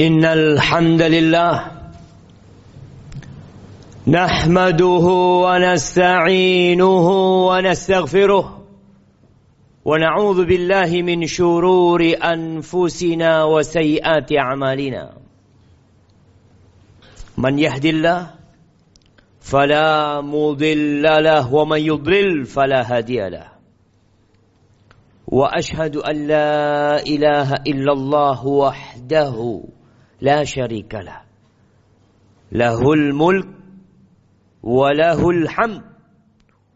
Innal hamdalillah nahmaduhu wa nasta'inuhu wa nastaghfiruh wa na'udzu billahi min shururi anfusina wa sayyiati a'malina. Man yahdihillahu fala mudilla lahu wa man yudlil fala hadiya lahu. Wa ashhadu an la ilaha illallah wahdahu la syarika lah. Lahul mulk wa lahul hamd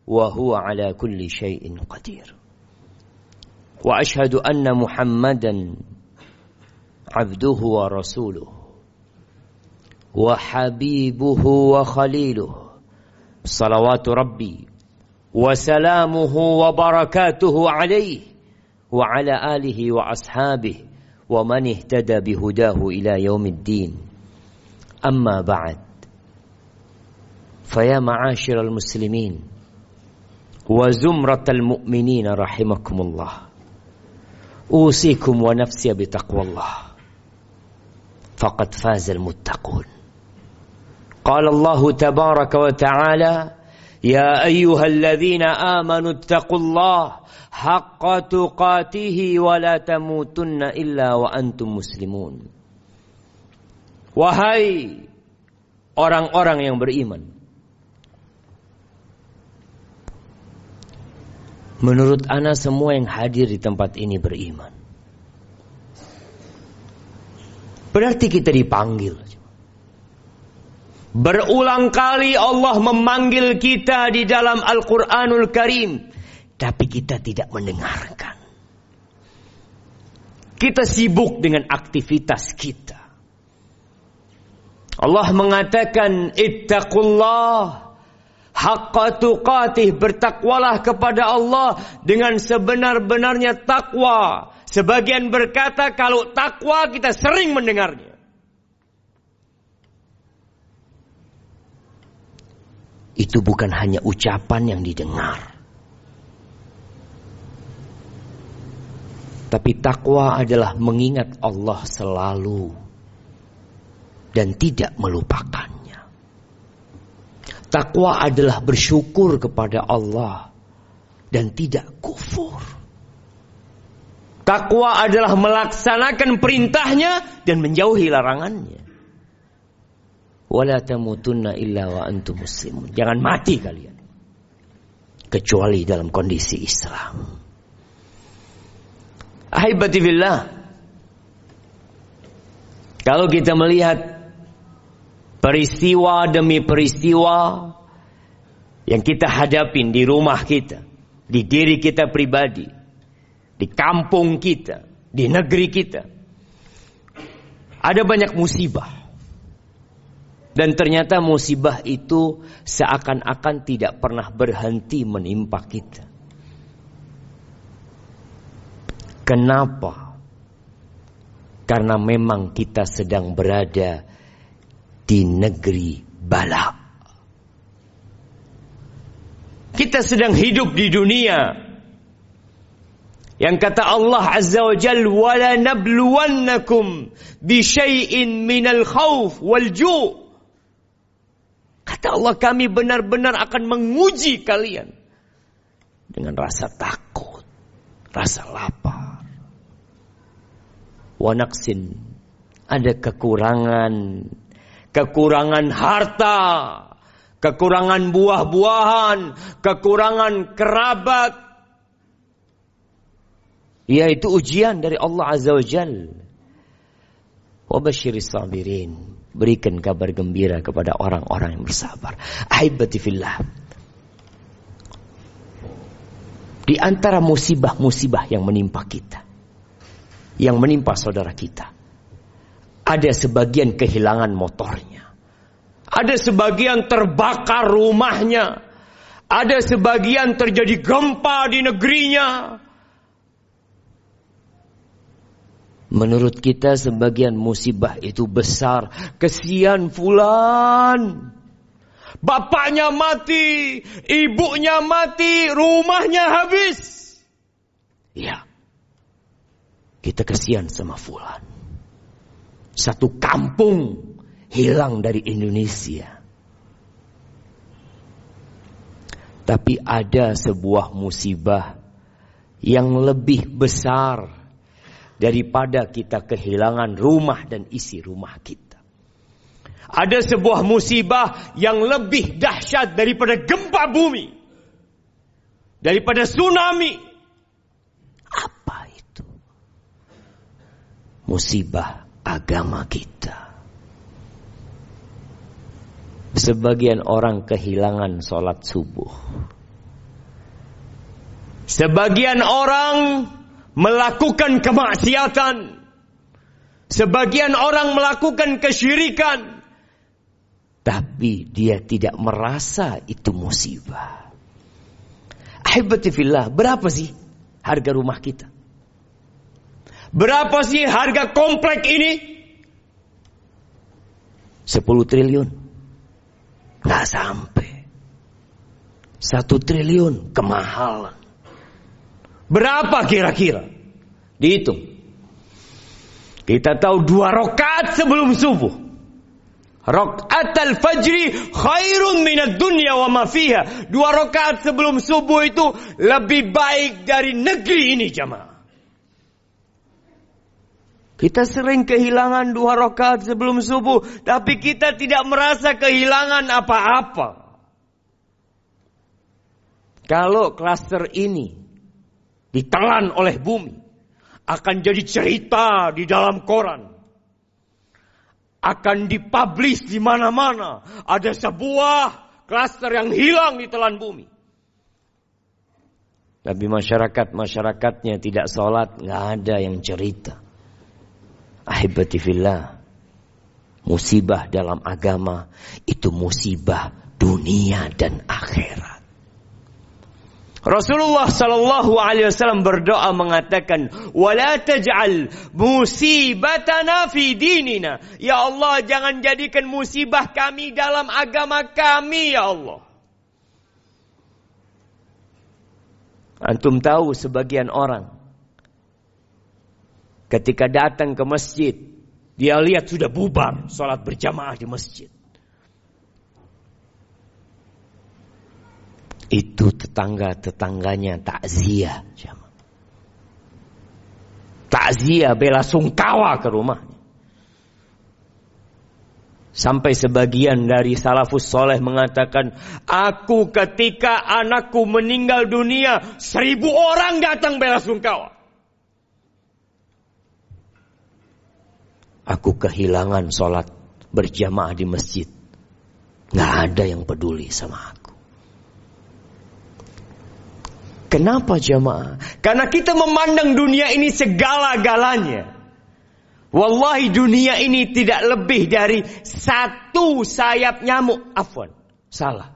wa huwa ala kulli syai'in qadir. Wa ashhadu anna Muhammadan abduhu wa rasuluhu wa habibuhu wa khaliluhu. Salawatu rabbi wa salamuhu wa barakatuhu alaihi wa ala alihi wa ashabihi wa man ihtada bihudahu ila yaumiddin. Amma ba'd. Faya ma'asyiral muslimin wa zumratal mu'minin rahimakumullah. Usikum wa nafsi bitaqwallah. Faqad fazal muttaqun. Qala Allah tabaraka wa ta'ala, ya ayyuhalladzina amanu ittaqullaha haqqa tuqatihi wa la tamutunna illa wa antum muslimun. Wahai orang-orang yang beriman, menurut ana semua yang hadir di tempat ini beriman. Berarti kita dipanggil. Berulang kali Allah memanggil kita di dalam Al-Quranul Karim, tapi kita tidak mendengarkan. Kita sibuk dengan aktivitas kita. Allah mengatakan, ittaqullah haqqa tuqatih, bertakwalah kepada Allah dengan sebenar-benarnya takwa. Sebagian berkata kalau takwa kita sering mendengarnya. Itu bukan hanya ucapan yang didengar. Tapi takwa adalah mengingat Allah selalu dan tidak melupakannya. Takwa adalah bersyukur kepada Allah dan tidak kufur. Takwa adalah melaksanakan perintahnya dan menjauhi larangannya. Wala tamutunna illa wa antum muslimun. Jangan mati kalian kecuali dalam kondisi Islam. Ahibati fillah, kalau kita melihat peristiwa demi peristiwa yang kita hadapin di rumah kita, di diri kita pribadi, di kampung kita, di negeri kita, ada banyak musibah. Dan ternyata musibah itu seakan-akan tidak pernah berhenti menimpa kita. Kenapa? Karena memang kita sedang berada di negeri bala. Kita sedang hidup di dunia yang kata Allah Azza wa Jalla, wala nabluwannakum bi syai'in minal khauf wal ju'. Kata Allah, kami benar-benar akan menguji kalian dengan rasa takut, rasa lapar. Wa naqsin, ada kekurangan harta, kekurangan buah-buahan, kekurangan kerabat. Yaitu ujian dari Allah Azza wa Jalla. Wa basyiris sabirin, berikan kabar gembira kepada orang-orang yang bersabar. Ahibati fillah, di antara musibah-musibah yang menimpa kita, yang menimpa saudara kita, ada sebagian kehilangan motornya, ada sebagian terbakar rumahnya, ada sebagian terjadi gempa di negerinya. Menurut kita sebagian musibah itu besar. Kesian fulan, bapaknya mati, ibunya mati, rumahnya habis. Ya, kita kesian sama fulan. Satu kampung hilang dari Indonesia. Tapi ada sebuah musibah yang lebih besar daripada kita kehilangan rumah dan isi rumah kita. Ada sebuah musibah yang lebih dahsyat daripada gempa bumi, daripada tsunami. Apa itu? Musibah agama kita. Sebagian orang kehilangan sholat subuh. Sebagian orang melakukan kemaksiatan. Sebagian orang melakukan kesyirikan. Tapi dia tidak merasa itu musibah. Ahibati fillah, berapa sih harga rumah kita? Berapa sih harga komplek ini? 10 triliun. Nggak sampai. 1 triliun kemahalan. Berapa kira-kira? Dihitung. Kita tahu 2 rakaat sebelum subuh. Rakaat al-fajri khairun minad dunya wa ma fiha. 2 rakaat sebelum subuh itu lebih baik dari negeri ini, jamaah. Kita sering kehilangan 2 rakaat sebelum subuh, tapi kita tidak merasa kehilangan apa-apa. Kalau klaster ini ditelan oleh bumi, akan jadi cerita di dalam koran. Akan dipublish di mana-mana. Ada sebuah klaster yang hilang ditelan bumi. Tapi masyarakatnya tidak sholat, nggak ada yang cerita. Ahibati fillah, musibah dalam agama itu musibah dunia dan akhirat. Rasulullah sallallahu alaihi wasallam berdoa mengatakan, "Wala taj'al musibatana fi dinina." Ya Allah, jangan jadikan musibah kami dalam agama kami, ya Allah. Antum tahu sebagian orang ketika datang ke masjid, dia lihat sudah bubar salat berjamaah di masjid. Itu tetangga-tetangganya takziah. Takziah, bela sungkawa ke rumahnya. Sampai sebagian dari salafus soleh mengatakan, aku ketika anakku meninggal dunia, 1000 orang datang bela sungkawa. Aku kehilangan sholat berjamaah di masjid. Nggak ada yang peduli sama aku. Kenapa jamaah? Karena kita memandang dunia ini segala-galanya. Wallahi dunia ini tidak lebih dari 1 sayap nyamuk. Afwan, salah.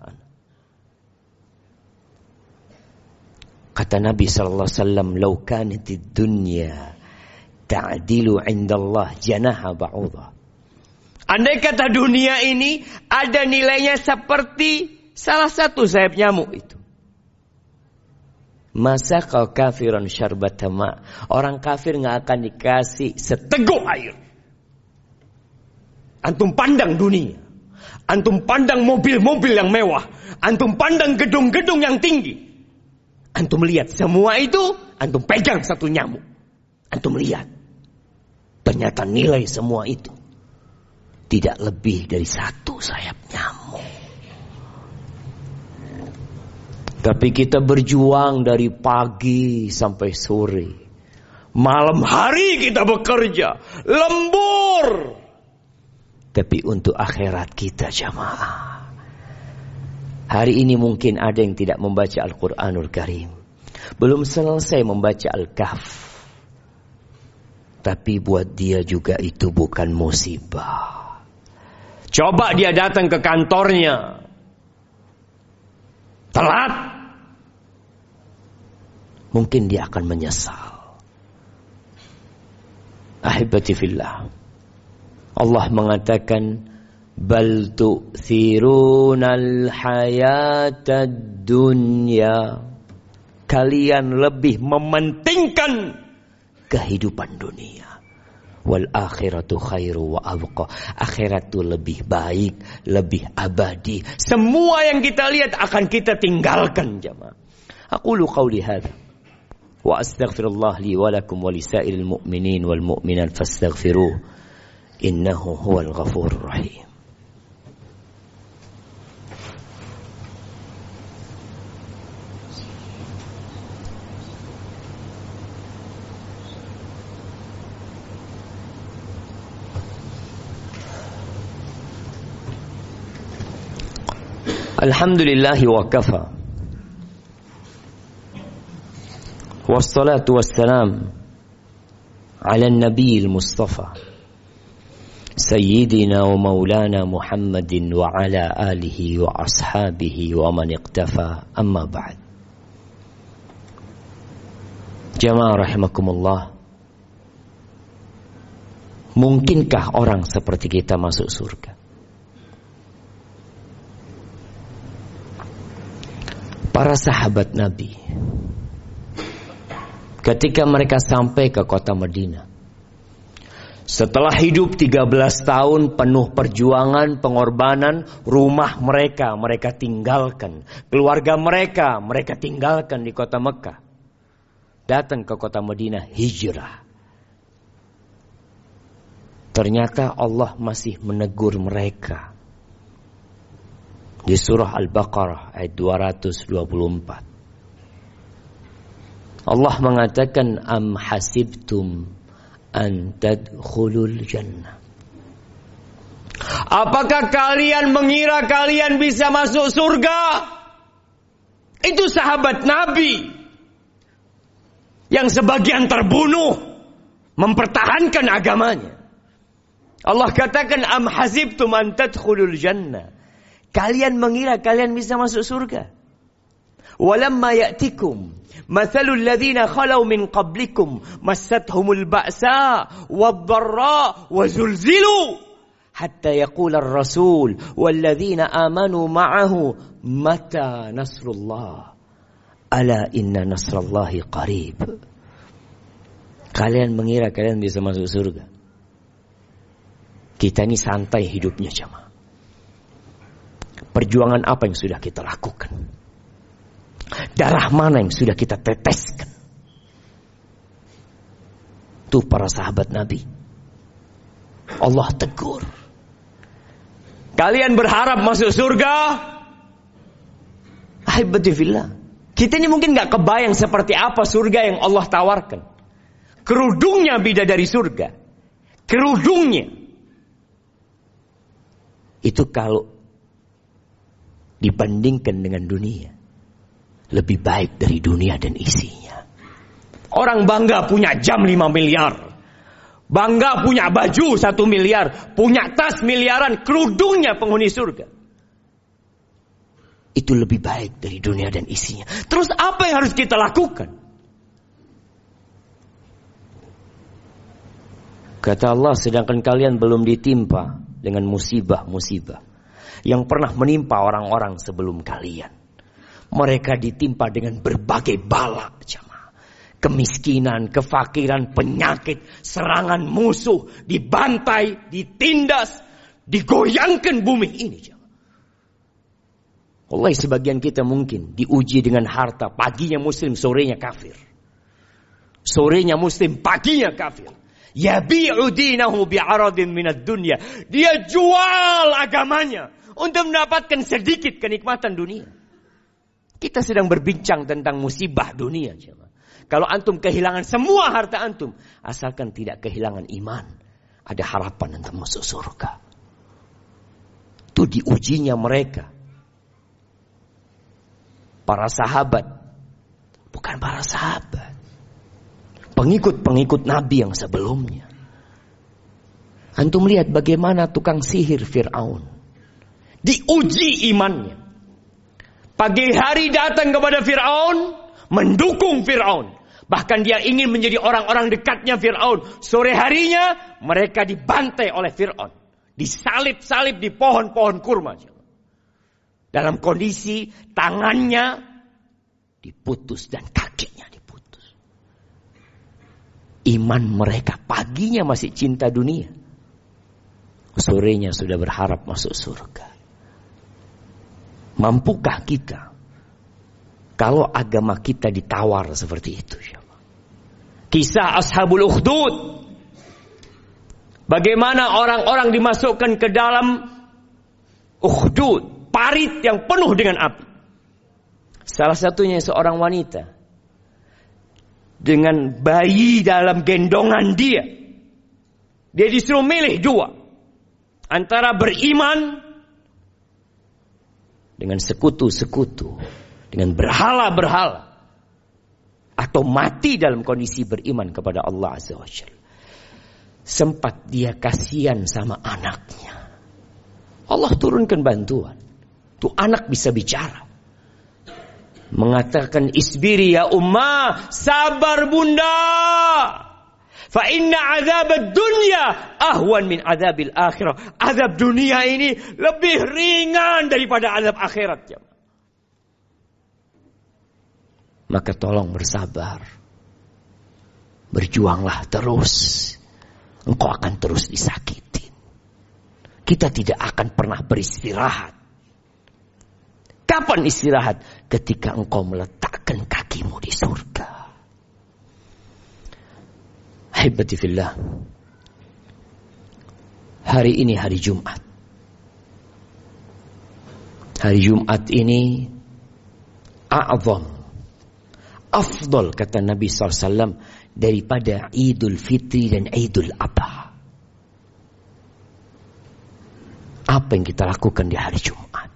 Kata Nabi sallallahu alaihi wasallam, "Lau kanatid dunya ta'dilu 'indallah janaha ba'udah." Andai kata dunia ini ada nilainya seperti salah satu sayap nyamuk itu. Masa kau kafiran syarbatama, orang kafir nggak akan dikasih seteguk air. Antum pandang dunia, antum pandang mobil-mobil yang mewah, antum pandang gedung-gedung yang tinggi, antum lihat semua itu, antum pegang 1 nyamuk, antum lihat, ternyata nilai semua itu tidak lebih dari 1 sayap nyamuk. Tapi kita berjuang dari pagi sampai sore. Malam hari kita bekerja. Lembur. Tapi untuk akhirat kita jamaah. Hari ini mungkin ada yang tidak membaca Al-Quranul Karim. Belum selesai membaca Al-Kahf. Tapi buat dia juga itu bukan musibah. Coba dia datang ke kantornya. Telat. Mungkin dia akan menyesal. Ahibati fillah. Allah mengatakan, "Bal tu'thirunal hayatad dunya." Kalian lebih mementingkan kehidupan dunia. Wal akhiratu khairu wa abqa. Akhirat itu lebih baik, lebih abadi. Semua yang kita lihat akan kita tinggalkan, jemaah. Aqulu qawli hadza wa astaghfirullah li wa lakum wa lisairil mu'minin wal mu'minat fastaghfiruh innahu huwal ghafurur rahim. Alhamdulillahi wa kafa. Wassalatu wassalam ala nabiyil mustafa Sayyidina wa maulana Muhammadin wa ala alihi wa ashabihi wa man iqtafa, amma ba'd. Jamaah rahimakumullah, mungkinkah orang seperti kita masuk surga? Para sahabat Nabi, ketika mereka sampai ke kota Madinah, setelah hidup 13 tahun penuh perjuangan, pengorbanan, rumah mereka tinggalkan, keluarga mereka tinggalkan di kota Mekah, datang ke kota Madinah, hijrah. Ternyata Allah masih menegur mereka. Di surah Al-Baqarah ayat 224. Allah mengatakan, am hasibtum an tadkhulul jannah. Apakah kalian mengira kalian bisa masuk surga? Itu sahabat Nabi yang sebagian terbunuh mempertahankan agamanya. Allah katakan, am hasibtum an tadkhulul jannah. Kalian mengira kalian bisa masuk surga. Walamma ya'tikum mathalul ladzina khalau min qablikum massathumul ba'sa wad-dharra wa zulzilu hatta yaqula ar-rasul wal ladzina amanu ma'ahu mata nasrullah ala inna nasrallahi qarib. Kalian mengira kalian bisa masuk surga. Kita ini santai hidupnya, jemaah. Perjuangan apa yang sudah kita lakukan? Darah mana yang sudah kita teteskan? Itu para sahabat Nabi. Allah tegur. Kalian berharap masuk surga? Ahibati fillah. Kita ini mungkin gak kebayang seperti apa surga yang Allah tawarkan. Kerudungnya bidadari surga. Kerudungnya. Itu kalau dibandingkan dengan dunia, lebih baik dari dunia dan isinya. Orang bangga punya jam 5 miliar, bangga punya baju 1 miliar, punya tas miliaran, kerudungnya penghuni surga. Itu lebih baik dari dunia dan isinya. Terus apa yang harus kita lakukan? Kata Allah, sedangkan kalian belum ditimpa dengan musibah-musibah yang pernah menimpa orang-orang sebelum kalian. Mereka ditimpa dengan berbagai bala, jemaah. Kemiskinan, kefakiran, penyakit, serangan musuh, dibantai, ditindas, digoyangkan bumi ini, jemaah. Wallahi sebagian kita mungkin diuji dengan harta, paginya muslim, sorenya kafir. Sorenya muslim, paginya kafir. Yabi'u dinahu bi'aradin minad dunya. Dia jual agamanya untuk mendapatkan sedikit kenikmatan dunia. Kita sedang berbincang tentang musibah dunia. Kalau antum kehilangan semua harta antum, asalkan tidak kehilangan iman, ada harapan untuk masuk surga. Itu diujinya mereka. Para sahabat, bukan para sahabat, pengikut-pengikut Nabi yang sebelumnya. Antum lihat bagaimana tukang sihir Fir'aun diuji imannya. Pagi hari datang kepada Fir'aun, mendukung Fir'aun. Bahkan dia ingin menjadi orang-orang dekatnya Fir'aun. Sore harinya mereka dibantai oleh Fir'aun. Disalib-salib di pohon-pohon kurma. Dalam kondisi tangannya diputus dan kakinya diputus. iman mereka. Paginya masih cinta dunia, sorenya sudah berharap masuk surga. Mampukah kita kalau agama kita ditawar seperti itu? Kisah Ashabul Ukhdud, bagaimana orang-orang dimasukkan ke dalam Ukhdud, parit yang penuh dengan api. Salah satunya seorang wanita dengan bayi dalam gendongan dia. Dia disuruh milih dua, antara beriman dengan sekutu-sekutu, dengan berhala-berhala, atau mati dalam kondisi beriman kepada Allah Azza wa Jalla. Sempat dia kasihan sama anaknya. Allah turunkan bantuan. Tuh anak bisa bicara. Mengatakan, isbiri ya ummah, sabar bunda. Fa inna azab dunya ahwan min azabil akhirah. Azab dunia ini lebih ringan daripada azab akhirat. Maka tolong bersabar. Berjuanglah terus. Engkau akan terus disakitin. Kita tidak akan pernah beristirahat. Kapan istirahat? Ketika engkau meletakkan kakimu di surga. Ahibati fillah. Hari ini hari Jumat. Hari Jumat ini a'zam, afdal kata Nabi SAW daripada Idul Fitri dan Idul Adha. Apa yang kita lakukan di hari Jumat?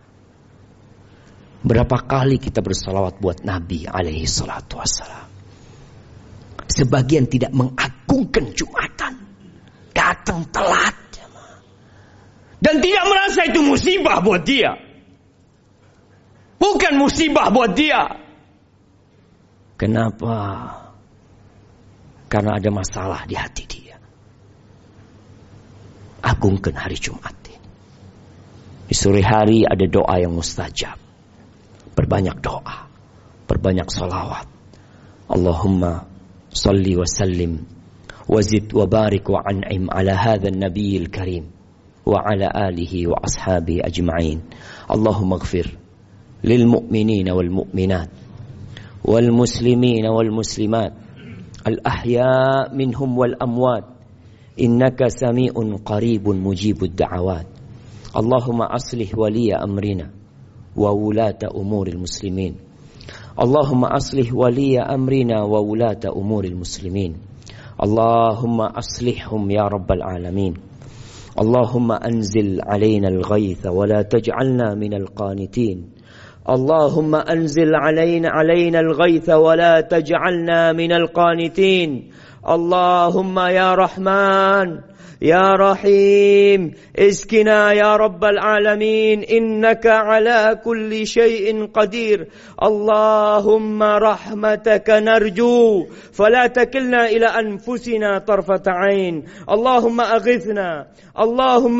Berapa kali kita bersalawat buat Nabi alaihi salatu wassalam. Sebagian tidak mengagungkan Jumatan, datang telat, dan tidak merasa itu musibah buat dia. Bukan musibah buat dia. Kenapa? Karena ada masalah di hati dia. Agungkan hari Jumat ini. Di sore hari ada doa yang mustajab. Berbanyak doa, berbanyak salawat. Allahumma salli wa sallim wa zid wa barik wa an'im ala hadha an-nabiyil karim wa ala alihi wa ashabihi ajma'in. Allahumma ighfir lil mu'minina wal mu'minat wal muslimina wal muslimat al ahya minhum wal amwat innaka sami'un qaribun mujibud da'awat. Allahumma aslih waliya amrina wa wulata umuril muslimin. Allahumma aslih waliya amrina wa wulata umuril muslimin. Allahumma aslihhum ya rabbal alamin. Allahumma anzil alaina al-ghaytha wa la taj'alna minal qanitin. Allahumma anzil alaina al-ghaytha wa la taj'alna minal qanitin. Allahumma ya Rahman يا رحيم اسقنا يا رب العالمين إنك على كل شيء قدير. اللهم رحمتك نرجو فلا تكلنا إلى أنفسنا طرفة عين. اللهم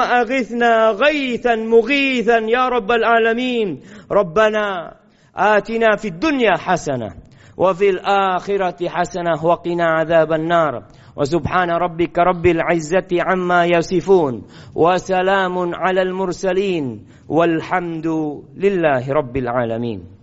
أغثنا غيثا مغيثا يا رب العالمين. ربنا آتنا في الدنيا حسنة وفي الآخرة حسنة وقنا عذاب النار. وسبحان ربك رب العزة عما يصفون وسلام على المرسلين والحمد لله رب العالمين.